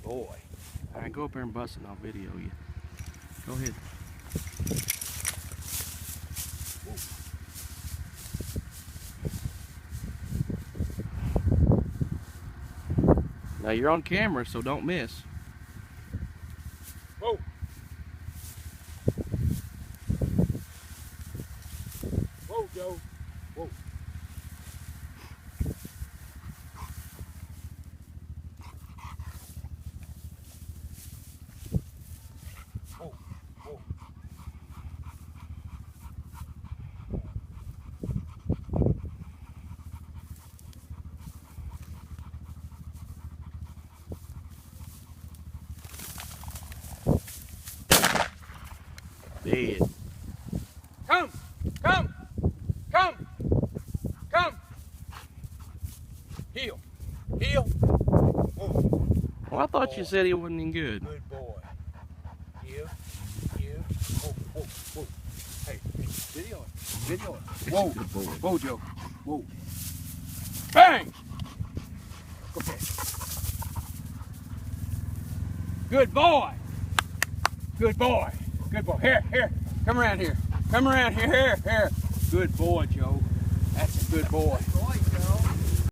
boy. All right, go up there and bust it and I'll video you. Go ahead. Now you're on camera, so don't miss. Whoa. Whoa, Joe. Whoa. Whoa. Whoa. Dead. Come! Come! Come! Come! Heel! Heel! Whoa. Well, I thought you said he wasn't any good. Good boy. Heel. Heel. Whoa, whoa, whoa. Hey, video it. Video it. Whoa. Good boy. Whoa, Joe. Whoa. Bang! Okay. Good boy. Good boy. Good boy. Here, here. Come around here. Come around here. Here, here. Good boy, Joe. That's a good boy. Good boy, Joe.